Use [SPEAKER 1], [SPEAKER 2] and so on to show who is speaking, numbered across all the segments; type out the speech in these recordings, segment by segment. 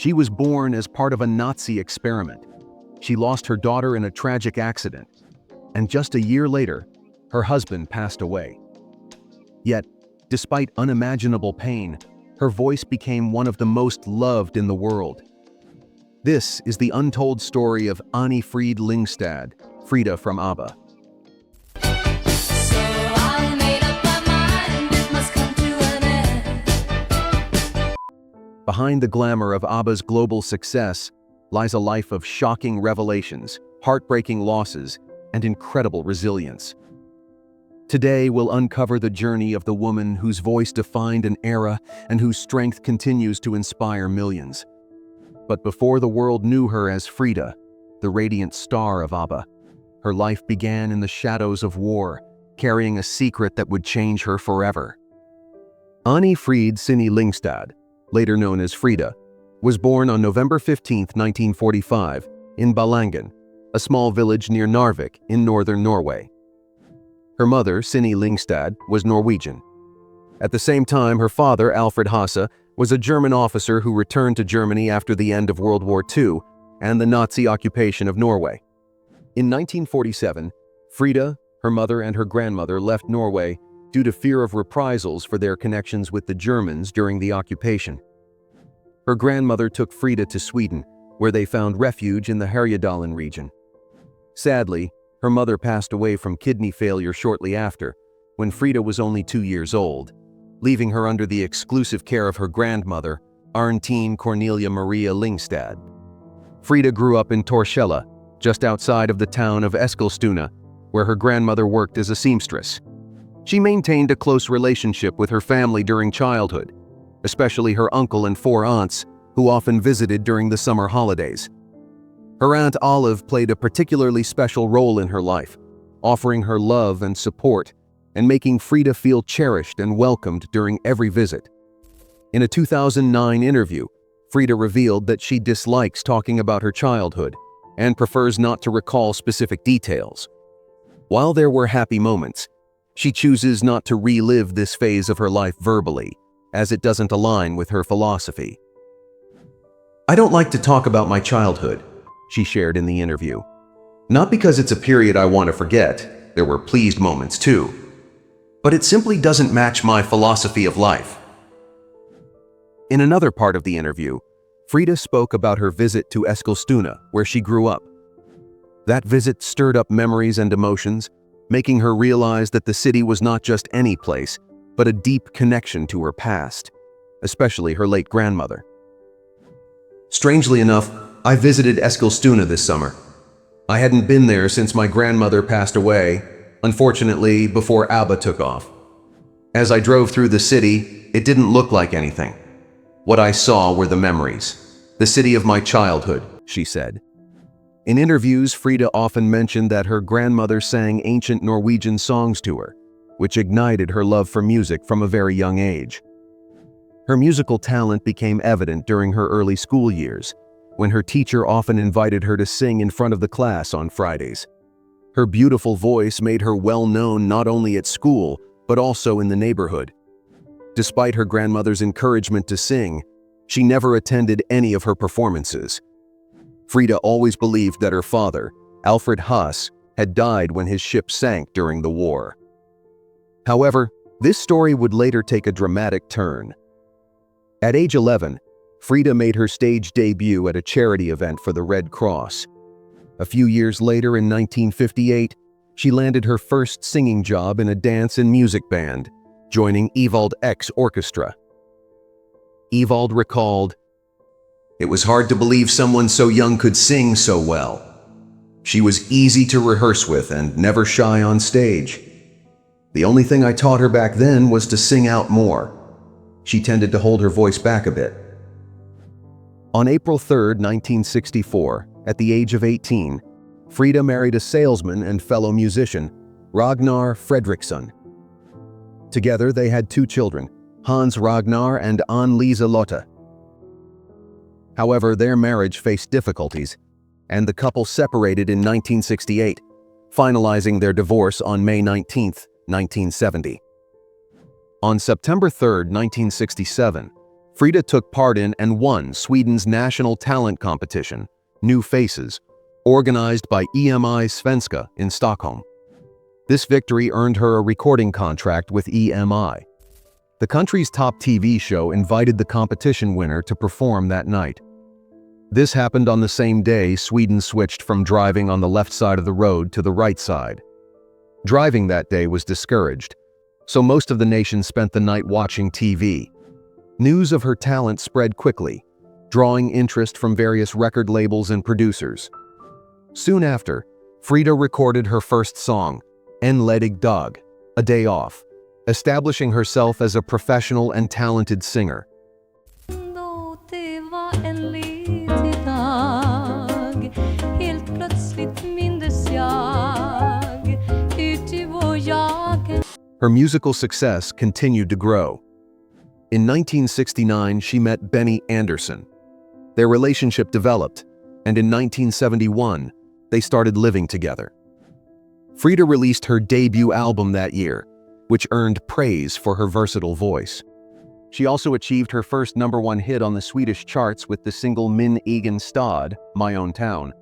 [SPEAKER 1] She was born as part of a Nazi experiment. She lost her daughter in a tragic accident, and just a year later, her husband passed away. Yet, despite unimaginable pain, her voice became one of the most loved in the world. This is the untold story of Anni-Frid Lyngstad, Frida from ABBA. Behind the glamour of ABBA's global success lies a life of shocking revelations, heartbreaking losses, and incredible resilience. Today, we'll uncover the journey of the woman whose voice defined an era and whose strength continues to inspire millions. But before the world knew her as Frida, the radiant star of ABBA, her life began in the shadows of war, carrying a secret that would change her forever. Anni-Frid Lyngstad, later known as Frida, was born on November 15, 1945, in Ballangen, a small village near Narvik in northern Norway. Her mother, Anni Lyngstad, was Norwegian. At the same time, her father, Alfred Hasse, was a German officer who returned to Germany after the end of World War II and the Nazi occupation of Norway. In 1947, Frida, her mother, and her grandmother left Norway due to fear of reprisals for their connections with the Germans during the occupation. Her grandmother took Frida to Sweden, where they found refuge in the Härjedalen region. Sadly, her mother passed away from kidney failure shortly after, when Frida was only 2 years old, leaving her under the exclusive care of her grandmother, Arntine Cornelia Maria Lyngstad. Frida grew up in Torshälla, just outside of the town of Eskilstuna, where her grandmother worked as a seamstress. She maintained a close relationship with her family during childhood, especially her uncle and 4 aunts, who often visited during the summer holidays. Her Aunt Olive played a particularly special role in her life, offering her love and support, and making Frida feel cherished and welcomed during every visit. In a 2009 interview, Frida revealed that she dislikes talking about her childhood and prefers not to recall specific details. While there were happy moments, she chooses not to relive this phase of her life verbally, as it doesn't align with her philosophy. "I don't like to talk about my childhood," she shared in the interview. "Not because it's a period I want to forget, there were pleased moments too, but it simply doesn't match my philosophy of life." In another part of the interview, Frida spoke about her visit to Eskilstuna, where she grew up. That visit stirred up memories and emotions, making her realize that the city was not just any place, but a deep connection to her past, especially her late grandmother. "Strangely enough, I visited Eskilstuna this summer. I hadn't been there since my grandmother passed away, unfortunately before ABBA took off. As I drove through the city, it didn't look like anything. What I saw were the memories, the city of my childhood," she said. In interviews, Frida often mentioned that her grandmother sang ancient Norwegian songs to her, which ignited her love for music from a very young age. Her musical talent became evident during her early school years, when her teacher often invited her to sing in front of the class on Fridays. Her beautiful voice made her well known not only at school, but also in the neighborhood. Despite her grandmother's encouragement to sing, she never attended any of her performances. Frida always believed that her father, Alfred Hasse, had died when his ship sank during the war. However, this story would later take a dramatic turn. At age 11, Frida made her stage debut at a charity event for the Red Cross. A few years later, in 1958, she landed her first singing job in a dance and music band, joining Evald X Orchestra. Evald recalled, "It was hard to believe someone so young could sing so well. She was easy to rehearse with and never shy on stage. The only thing I taught her back then was to sing out more. She tended to hold her voice back a bit." On April 3, 1964, at the age of 18, Frida married a salesman and fellow musician, Ragnar Fredriksson. Together, they had 2 children, Hans Ragnar and Ann-Lisa Lotte. However, their marriage faced difficulties, and the couple separated in 1968, finalizing their divorce on May 19, 1970. On September 3, 1967, Frida took part in and won Sweden's national talent competition, New Faces, organized by EMI Svenska in Stockholm. This victory earned her a recording contract with EMI. The country's top TV show invited the competition winner to perform that night. This happened on the same day Sweden switched from driving on the left side of the road to the right side. Driving that day was discouraged, so most of the nation spent the night watching TV. News of her talent spread quickly, drawing interest from various record labels and producers. Soon after, Frida recorded her first song, En ledig dag, a day off, establishing herself as a professional and talented singer. Her musical success continued to grow. In 1969, she met Benny Andersson. Their relationship developed, and in 1971, they started living together. Frida released her debut album that year, which earned praise for her versatile voice. She also achieved her first #1 hit on the Swedish charts with the single Min egen stad, My Own Town.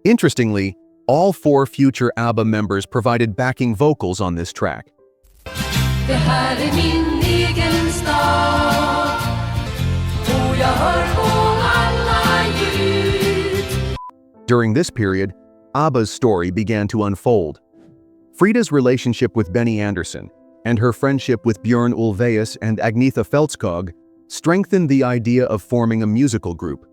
[SPEAKER 1] Interestingly, all 4 future ABBA members provided backing vocals on this track.
[SPEAKER 2] Det här är min egen stad, och jag hör på alla ljud.
[SPEAKER 1] During this period, ABBA's story began to unfold. Frida's relationship with Benny Andersson and her friendship with Björn Ulvaeus and Agnetha Fältskog strengthened the idea of forming a musical group.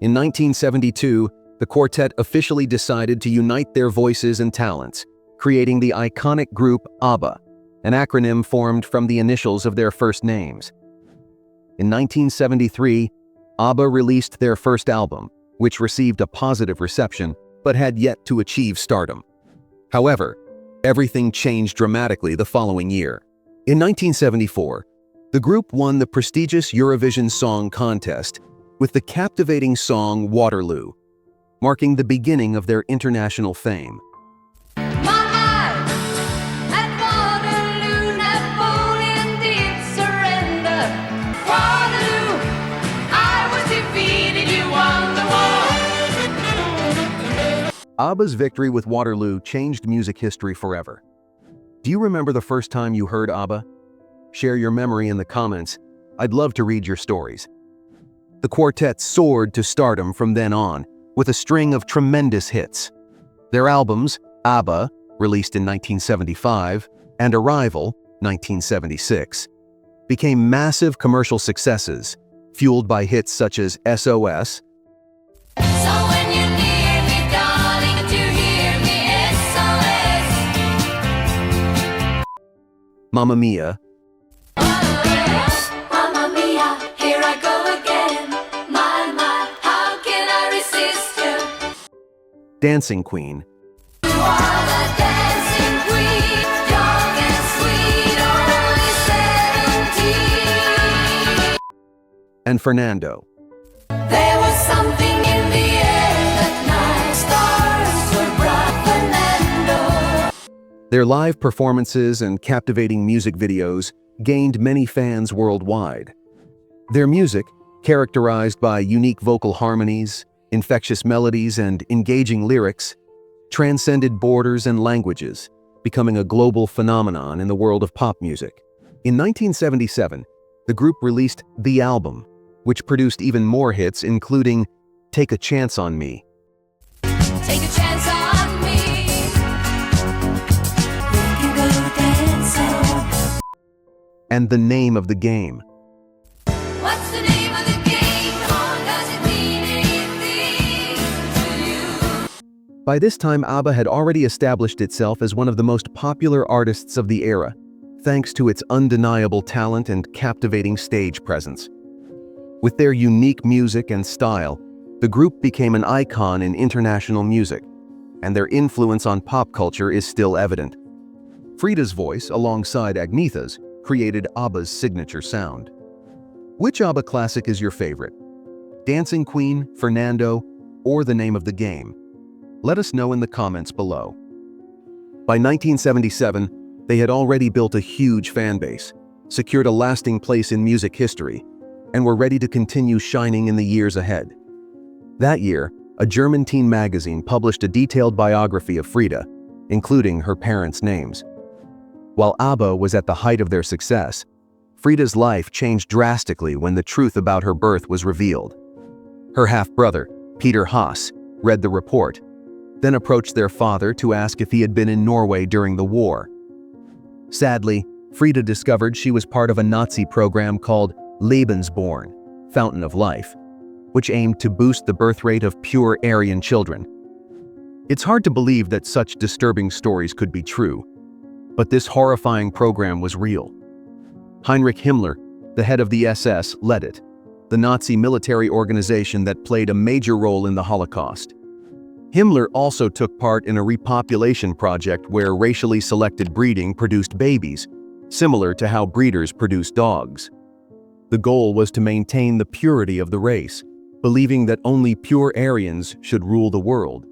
[SPEAKER 1] In 1972, the quartet officially decided to unite their voices and talents, creating the iconic group ABBA, an acronym formed from the initials of their first names. In 1973, ABBA released their first album, which received a positive reception but had yet to achieve stardom. However, everything changed dramatically the following year. In 1974, the group won the prestigious Eurovision Song Contest with the captivating song Waterloo, marking the beginning of their international fame. ABBA's victory with Waterloo changed music history forever. Do you remember the first time you heard ABBA? Share your memory in the comments. I'd love to read your stories. The quartet soared to stardom from then on, with a string of tremendous hits. Their albums, ABBA, released in 1975, and Arrival, 1976, became massive commercial successes, fueled by hits such as SOS, Mamma Mia,
[SPEAKER 2] Mamma Mia, here I go again. My, how can I resist you?
[SPEAKER 1] Dancing Queen,
[SPEAKER 2] You are the dancing queen, young and sweet, only 17.
[SPEAKER 1] and Fernando.
[SPEAKER 2] There was something in the air that night, stars were bright, Fernando.
[SPEAKER 1] Their live performances and captivating music videos gained many fans worldwide. Their music, characterized by unique vocal harmonies, infectious melodies, and engaging lyrics, transcended borders and languages, becoming a global phenomenon in the world of pop music. In 1977, the group released The Album, which produced even more hits, including Take a Chance on Me,
[SPEAKER 2] Take a chance on me. We can go dancing.
[SPEAKER 1] and The Name of the Game.
[SPEAKER 2] What's the name of the game? Come on, does it mean anything to you?
[SPEAKER 1] By this time, ABBA had already established itself as one of the most popular artists of the era, thanks to its undeniable talent and captivating stage presence. With their unique music and style, the group became an icon in international music, and their influence on pop culture is still evident. Frida's voice, alongside Agnetha's, created ABBA's signature sound. Which ABBA classic is your favorite? Dancing Queen, Fernando, or The Name of the Game? Let us know in the comments below. By 1977, they had already built a huge fan base, secured a lasting place in music history, and were ready to continue shining in the years ahead. That year, a German teen magazine published a detailed biography of Frida, including her parents' names. While ABBA was at the height of their success, Frida's life changed drastically when the truth about her birth was revealed. Her half-brother, Peter Haas, read the report, then approached their father to ask if he had been in Norway during the war. Sadly, Frida discovered she was part of a Nazi program called Lebensborn, Fountain of Life, which aimed to boost the birth rate of pure Aryan children. It's hard to believe that such disturbing stories could be true, but this horrifying program was real. Heinrich Himmler, the head of the SS, led it, the Nazi military organization that played a major role in the Holocaust. Himmler also took part in a repopulation project where racially selected breeding produced babies, similar to how breeders produce dogs. The goal was to maintain the purity of the race, believing that only pure Aryans should rule the world.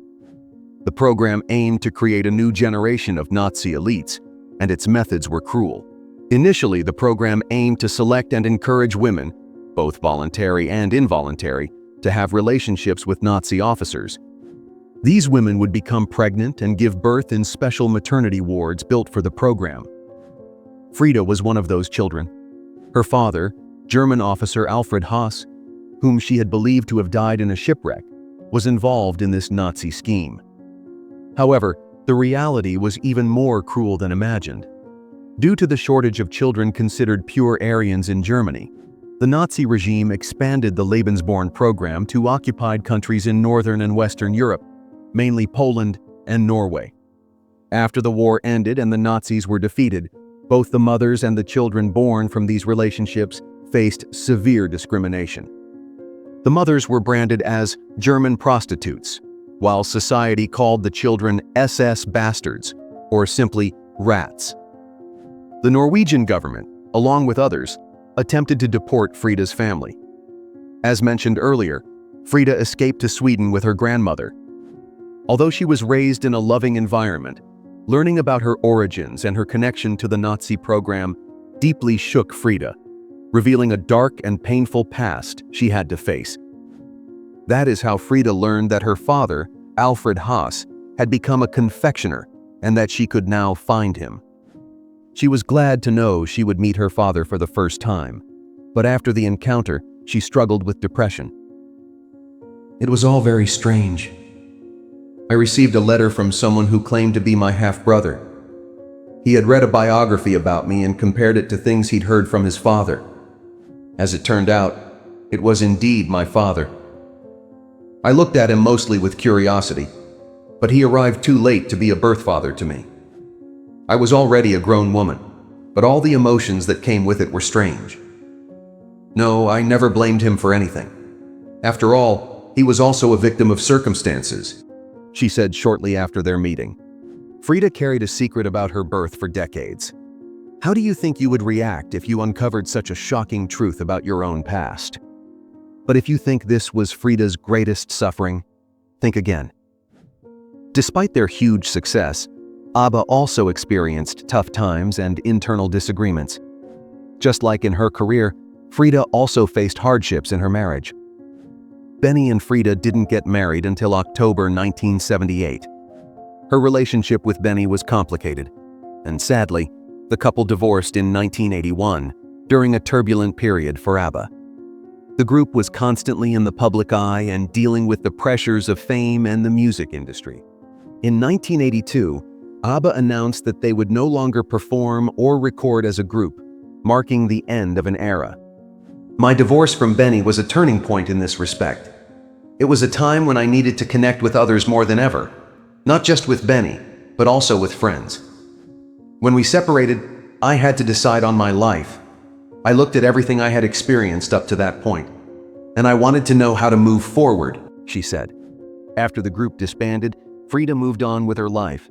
[SPEAKER 1] The program aimed to create a new generation of Nazi elites, and its methods were cruel. Initially, the program aimed to select and encourage women, both voluntary and involuntary, to have relationships with Nazi officers. These women would become pregnant and give birth in special maternity wards built for the program. Frida was one of those children. Her father, German officer Alfred Haas, whom she had believed to have died in a shipwreck, was involved in this Nazi scheme. However, the reality was even more cruel than imagined. Due to the shortage of children considered pure Aryans in Germany, the Nazi regime expanded the Lebensborn program to occupied countries in Northern and Western Europe, mainly Poland and Norway. After the war ended and the Nazis were defeated, both the mothers and the children born from these relationships faced severe discrimination. The mothers were branded as German prostitutes, while society called the children SS bastards, or simply rats. The Norwegian government, along with others, attempted to deport Frida's family. As mentioned earlier, Frida escaped to Sweden with her grandmother. Although she was raised in a loving environment, learning about her origins and her connection to the Nazi program deeply shook Frida, revealing a dark and painful past she had to face. That is how Frida learned that her father, Alfred Haas, had become a confectioner and that she could now find him. She was glad to know she would meet her father for the first time, but after the encounter, she struggled with depression. It was all very strange. I received a letter from someone who claimed to be my half-brother. He had read a biography about me and compared it to things he'd heard from his father. As it turned out, it was indeed my father. I looked at him mostly with curiosity, but he arrived too late to be a birth father to me. I was already a grown woman, but all the emotions that came with it were strange. No, I never blamed him for anything. After all, he was also a victim of circumstances, she said shortly after their meeting. Frida carried a secret about her birth for decades. How do you think you would react if you uncovered such a shocking truth about your own past? But if you think this was Frida's greatest suffering, think again. Despite their huge success, ABBA also experienced tough times and internal disagreements. Just like in her career, Frida also faced hardships in her marriage. Benny and Frida didn't get married until October 1978. Her relationship with Benny was complicated, and sadly, the couple divorced in 1981 during a turbulent period for ABBA. The group was constantly in the public eye and dealing with the pressures of fame and the music industry. In 1982, ABBA announced that they would no longer perform or record as a group, marking the end of an era. My divorce from Benny was a turning point in this respect. It was a time when I needed to connect with others more than ever, not just with Benny, but also with friends. When we separated, I had to decide on my life. I looked at everything I had experienced up to that point, and I wanted to know how to move forward, she said. After the group disbanded, Frida moved on with her life.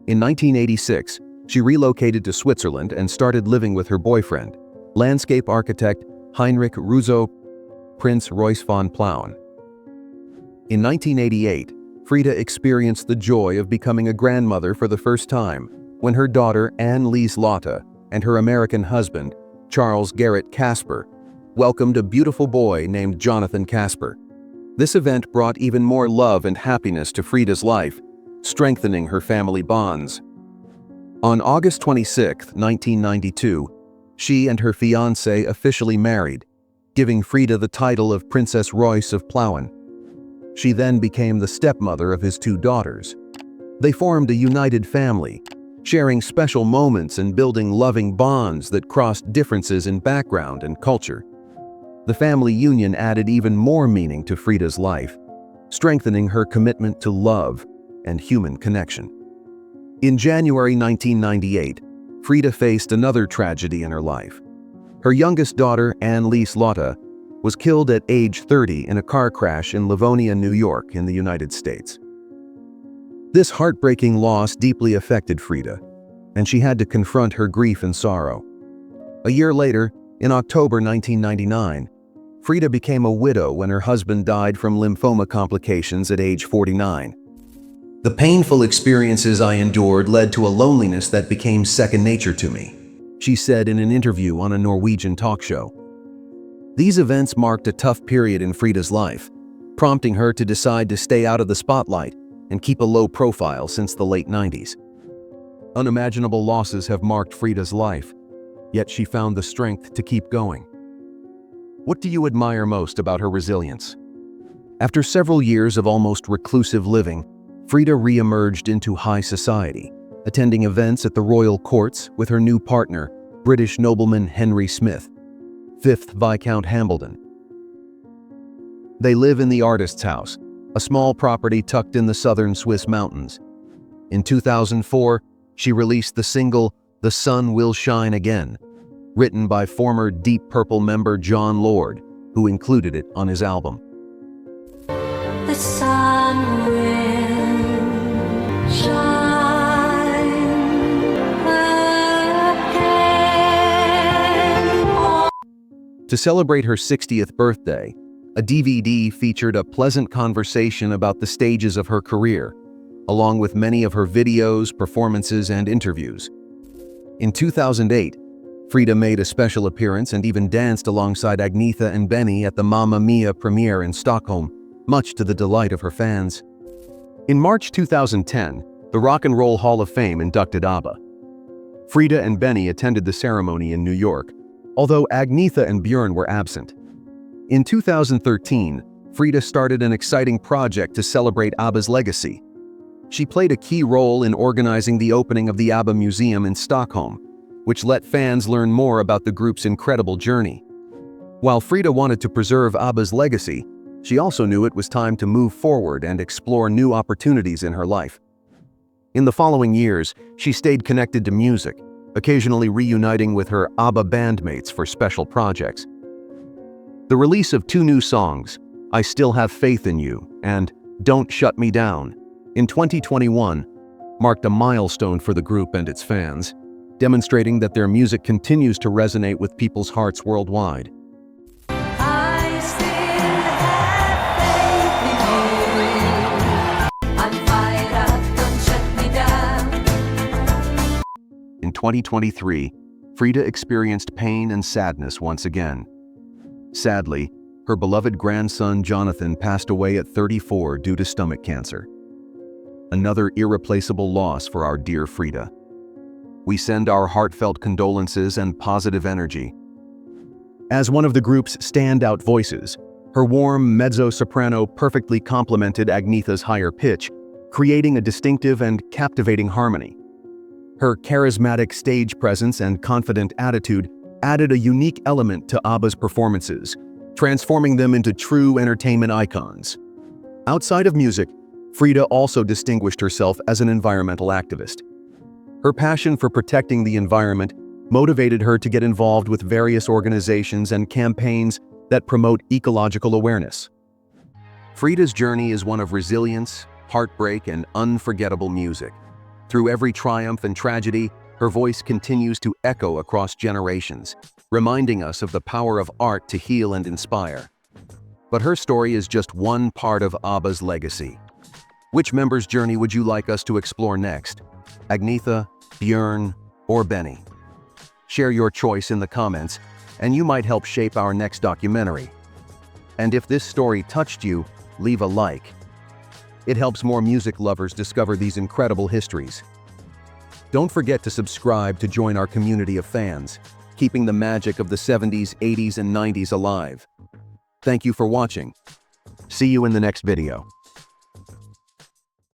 [SPEAKER 1] In 1986, she relocated to Switzerland and started living with her boyfriend, landscape architect Heinrich Russo, Prince Royce von Plauen. In 1988, Frida experienced the joy of becoming a grandmother for the first time when her daughter Anne-Lise Lotte and her American husband, Charles Garrett Casper, welcomed a beautiful boy named Jonathan Casper. This event brought even more love and happiness to Frida's life, strengthening her family bonds. On August 26, 1992, she and her fiancé officially married, giving Frida the title of Princess Royce of Plauen. She then became the stepmother of his two daughters. They formed a united family, sharing special moments and building loving bonds that crossed differences in background and culture. The family union added even more meaning to Frida's life, strengthening her commitment to love and human connection. In January 1998, Frida faced another tragedy in her life. Her youngest daughter, Anni-Frid Lyngstad, was killed at age 30 in a car crash in Livonia, New York, in the United States. This heartbreaking loss deeply affected Frida, and she had to confront her grief and sorrow. A year later, in October 1999, Frida became a widow when her husband died from lymphoma complications at age 49. The painful experiences I endured led to a loneliness that became second nature to me, she said in an interview on a Norwegian talk show. These events marked a tough period in Frida's life, prompting her to decide to stay out of the spotlight and keep a low profile since the late 90s. Unimaginable losses have marked Frida's life, yet she found the strength to keep going. What do you admire most about her resilience? After several years of almost reclusive living, Frida re-emerged into high society, attending events at the royal courts with her new partner, British nobleman Henry Smith, 5th Viscount Hambledon. They live in the Artist's House, a small property tucked in the southern Swiss mountains. In 2004, she released the single "The Sun Will Shine Again," written by former Deep Purple member John Lord, who included it on his album.
[SPEAKER 2] The sun will shine again.
[SPEAKER 1] To celebrate her 60th birthday, a DVD featured a pleasant conversation about the stages of her career, along with many of her videos, performances, and interviews. In 2008, Frida made a special appearance and even danced alongside Agnetha and Benny at the Mamma Mia premiere in Stockholm, much to the delight of her fans. In March 2010, the Rock and Roll Hall of Fame inducted ABBA. Frida and Benny attended the ceremony in New York, although Agnetha and Björn were absent. In 2013, Frida started an exciting project to celebrate ABBA's legacy. She played a key role in organizing the opening of the ABBA Museum in Stockholm, which let fans learn more about the group's incredible journey. While Frida wanted to preserve ABBA's legacy, she also knew it was time to move forward and explore new opportunities in her life. In the following years, she stayed connected to music, occasionally reuniting with her ABBA bandmates for special projects. The release of two new songs, "I Still Have Faith in You" and "Don't Shut Me Down," in 2021, marked a milestone for the group and its fans, demonstrating that their music continues to resonate with people's hearts worldwide.
[SPEAKER 2] I still have faith in you. I'm fired up, don't shut me down.
[SPEAKER 1] In 2023, Frida experienced pain and sadness once again. Sadly, her beloved grandson Jonathan passed away at 34 due to stomach cancer. Another irreplaceable loss for our dear Frida. We send our heartfelt condolences and positive energy. As one of the group's standout voices, her warm mezzo-soprano perfectly complemented Agnetha's higher pitch, creating a distinctive and captivating harmony. Her charismatic stage presence and confident attitude added a unique element to ABBA's performances, transforming them into true entertainment icons. Outside of music, Frida also distinguished herself as an environmental activist. Her passion for protecting the environment motivated her to get involved with various organizations and campaigns that promote ecological awareness. Frida's journey is one of resilience, heartbreak, and unforgettable music. Through every triumph and tragedy, her voice continues to echo across generations, reminding us of the power of art to heal and inspire. But her story is just one part of ABBA's legacy. Which member's journey would you like us to explore next? Agnetha, Björn, or Benny? Share your choice in the comments, and you might help shape our next documentary. And if this story touched you, leave a like. It helps more music lovers discover these incredible histories. Don't forget to subscribe to join our community of fans, keeping the magic of the 70s, 80s, and 90s alive. Thank you for watching. See you in the next video.